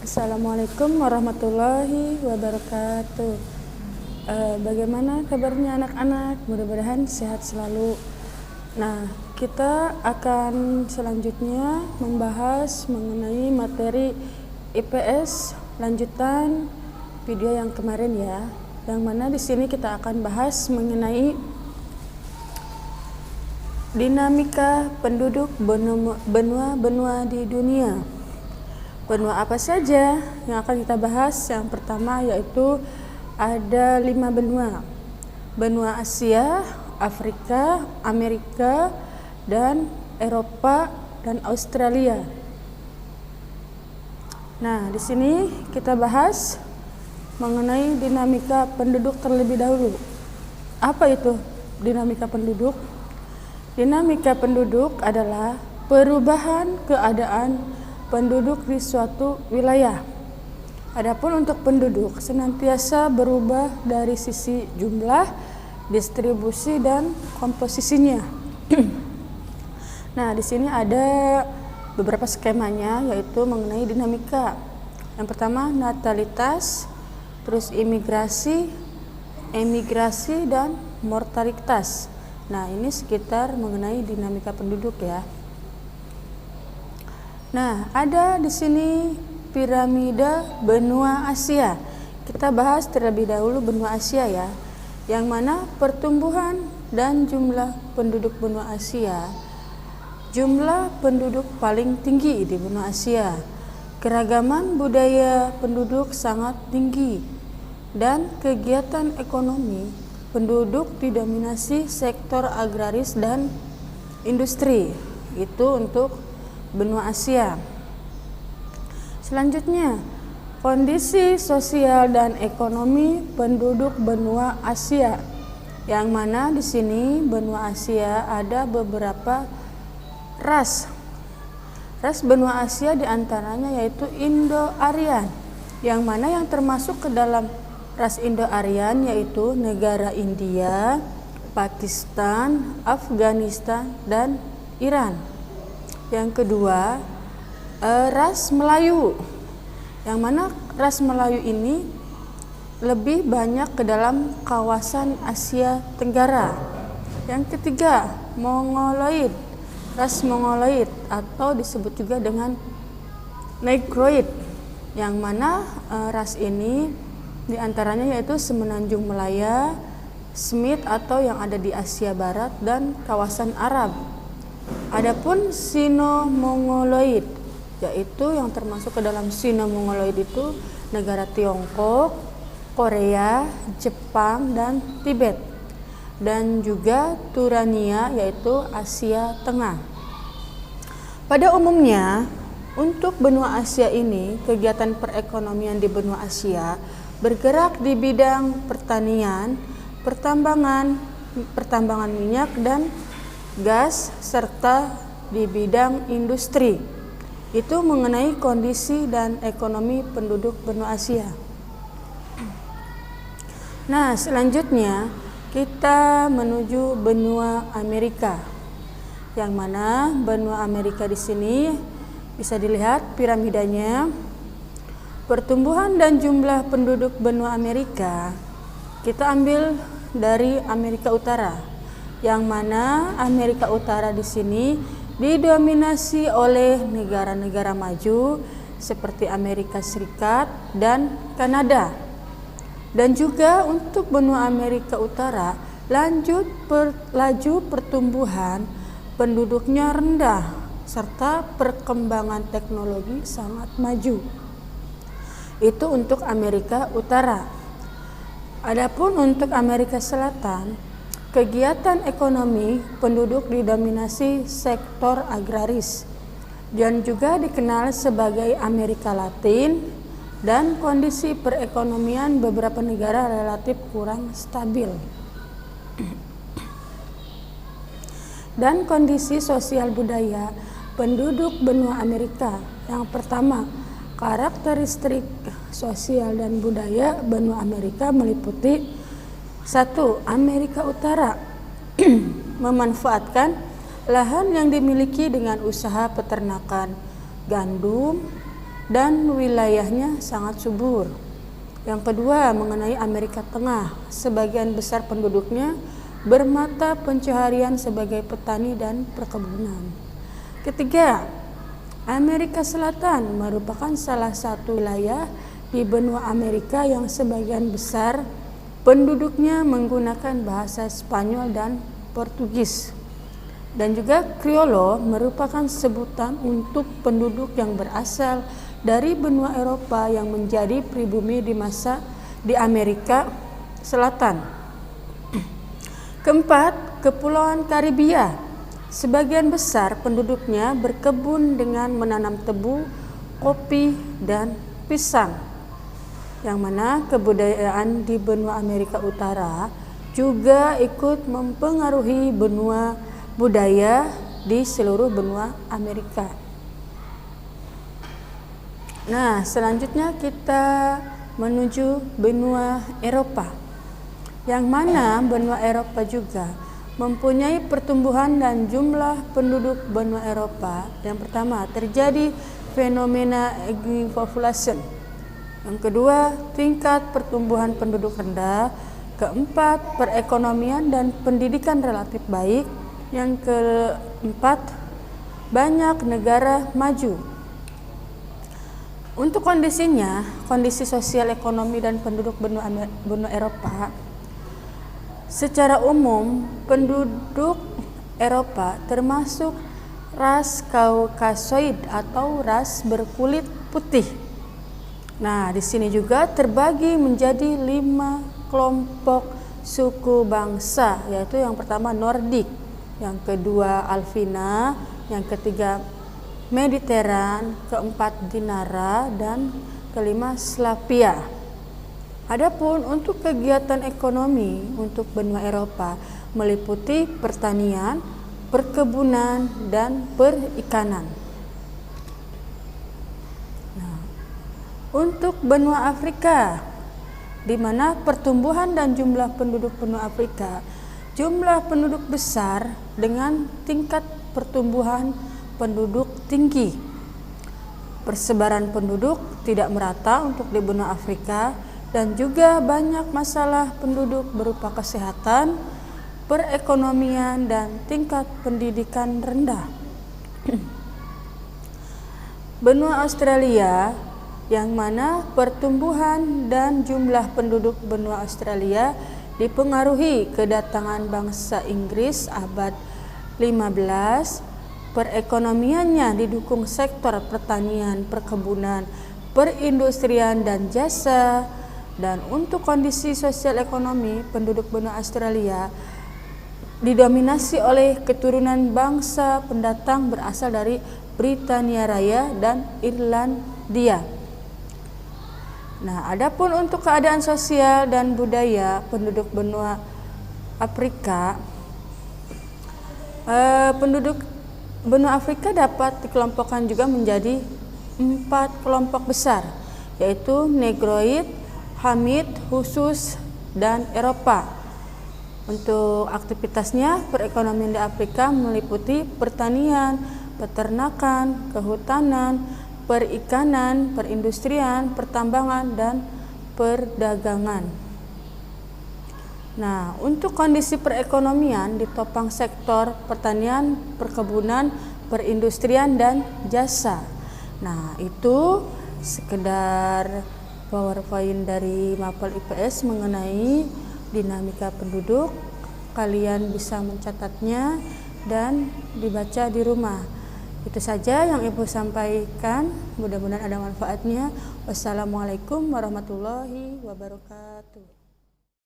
Assalamualaikum warahmatullahi wabarakatuh. Bagaimana kabarnya anak-anak? Mudah-mudahan sehat selalu. Nah, kita akan selanjutnya membahas mengenai materi IPS lanjutan video yang kemarin ya. Yang mana di sini kita akan bahas mengenai dinamika penduduk benua-benua di dunia. Benua apa saja yang akan kita bahas? Yang pertama yaitu ada 5 benua. Benua Asia, Afrika, Amerika, dan Eropa dan Australia. Nah, di sini kita bahas mengenai dinamika penduduk terlebih dahulu. Apa itu dinamika penduduk? Dinamika penduduk adalah perubahan keadaan penduduk di suatu wilayah. Adapun untuk penduduk senantiasa berubah dari sisi jumlah, distribusi dan komposisinya. Nah, di sini ada beberapa skemanya yaitu mengenai dinamika. Yang pertama natalitas, terus imigrasi, emigrasi dan mortalitas. Nah, ini sekitar mengenai dinamika penduduk ya. Nah, ada di sini piramida benua Asia. Kita bahas terlebih dahulu benua Asia ya. Yang mana pertumbuhan dan jumlah penduduk benua Asia. Jumlah penduduk paling tinggi di benua Asia. Keragaman budaya penduduk sangat tinggi. Dan kegiatan ekonomi penduduk didominasi sektor agraris dan industri. Itu untuk benua Asia. Selanjutnya, kondisi sosial dan ekonomi penduduk benua Asia. Yang mana di sini benua Asia ada beberapa ras. Ras benua Asia diantaranya yaitu Indo-Aryan. Yang mana yang termasuk ke dalam ras Indo-Aryan yaitu negara India, Pakistan, Afghanistan, dan Iran. Yang kedua, ras Melayu. Yang mana ras Melayu ini lebih banyak ke dalam kawasan Asia Tenggara. Yang ketiga, Mongoloid. Ras Mongoloid atau disebut juga dengan Negroid. Yang mana ras ini diantaranya yaitu Semenanjung Malaya, Smith atau yang ada di Asia Barat dan kawasan Arab. Adapun Sino-Mongoloid, yaitu yang termasuk ke dalam Sino-Mongoloid itu negara Tiongkok, Korea, Jepang, dan Tibet. Dan juga Turania yaitu Asia Tengah. Pada umumnya, untuk benua Asia ini, kegiatan perekonomian di benua Asia bergerak di bidang pertanian, pertambangan minyak dan gas, serta di bidang industri. Itu mengenai kondisi dan ekonomi penduduk benua Asia. Nah, selanjutnya kita menuju benua Amerika. Yang mana benua Amerika di sini bisa dilihat piramidanya. Pertumbuhan dan jumlah penduduk benua Amerika kita ambil dari Amerika Utara. Yang mana Amerika Utara di sini didominasi oleh negara-negara maju seperti Amerika Serikat dan Kanada. Dan juga untuk benua Amerika Utara laju pertumbuhan penduduknya rendah serta perkembangan teknologi sangat maju. Itu untuk Amerika Utara. Adapun untuk Amerika Selatan, kegiatan ekonomi penduduk didominasi sektor agraris dan juga dikenal sebagai Amerika Latin, dan kondisi perekonomian beberapa negara relatif kurang stabil. Dan kondisi sosial budaya penduduk benua Amerika. Yang pertama, karakteristik sosial dan budaya benua Amerika meliputi 1. Amerika Utara memanfaatkan lahan yang dimiliki dengan usaha peternakan gandum, dan wilayahnya sangat subur. Yang kedua, mengenai Amerika Tengah, sebagian besar penduduknya bermata pencaharian sebagai petani dan perkebunan. Ketiga, Amerika Selatan merupakan salah satu wilayah di benua Amerika yang sebagian besar penduduknya menggunakan bahasa Spanyol dan Portugis. Dan juga Kriolo merupakan sebutan untuk penduduk yang berasal dari benua Eropa yang menjadi pribumi di Amerika Selatan. Keempat, Kepulauan Karibia. Sebagian besar penduduknya berkebun dengan menanam tebu, kopi, dan pisang. Yang mana kebudayaan di benua Amerika Utara juga ikut mempengaruhi budaya di seluruh benua Amerika. Nah, selanjutnya kita menuju benua Eropa, yang mana benua Eropa juga mempunyai pertumbuhan dan jumlah penduduk benua Eropa. Yang pertama, terjadi fenomena aging population. Yang kedua, tingkat pertumbuhan penduduk rendah. Keempat, perekonomian dan pendidikan relatif baik. Yang keempat, banyak negara maju. Untuk kondisi sosial ekonomi dan penduduk benua Eropa, secara umum penduduk Eropa termasuk ras Kaukasoid atau ras berkulit putih. Nah, di sini juga terbagi menjadi 5 kelompok suku bangsa, yaitu yang pertama Nordik, yang kedua Alvina, yang ketiga Mediteran, keempat Dinara, dan kelima Slavia. Adapun untuk kegiatan ekonomi untuk benua Eropa meliputi pertanian, perkebunan, dan perikanan. Nah, untuk benua Afrika, di mana pertumbuhan dan jumlah penduduk benua Afrika, jumlah penduduk besar dengan tingkat pertumbuhan penduduk tinggi. Persebaran penduduk tidak merata untuk di benua Afrika dan juga banyak masalah penduduk berupa kesehatan, perekonomian, dan tingkat pendidikan rendah. Benua Australia, yang mana pertumbuhan dan jumlah penduduk benua Australia dipengaruhi kedatangan bangsa Inggris abad 15. Perekonomiannya didukung sektor pertanian, perkebunan, perindustrian, dan jasa. Dan untuk kondisi sosial ekonomi, penduduk benua Australia didominasi oleh keturunan bangsa pendatang berasal dari Britania Raya dan Irlandia. Nah, adapun untuk keadaan sosial dan budaya penduduk benua Afrika, penduduk benua Afrika dapat dikelompokkan juga menjadi 4 kelompok besar, yaitu Negroid, Hamid, Khusus, dan Eropa. Untuk aktivitasnya, perekonomian di Afrika meliputi pertanian, peternakan, kehutanan, perikanan, perindustrian, pertambangan, dan perdagangan. Nah, untuk kondisi perekonomian ditopang sektor pertanian, perkebunan, perindustrian, dan jasa. Nah, itu sekedar PowerPoint dari Mapel IPS mengenai dinamika penduduk. Kalian bisa mencatatnya dan dibaca di rumah. Itu saja yang Ibu sampaikan. Mudah-mudahan ada manfaatnya. Wassalamualaikum warahmatullahi wabarakatuh.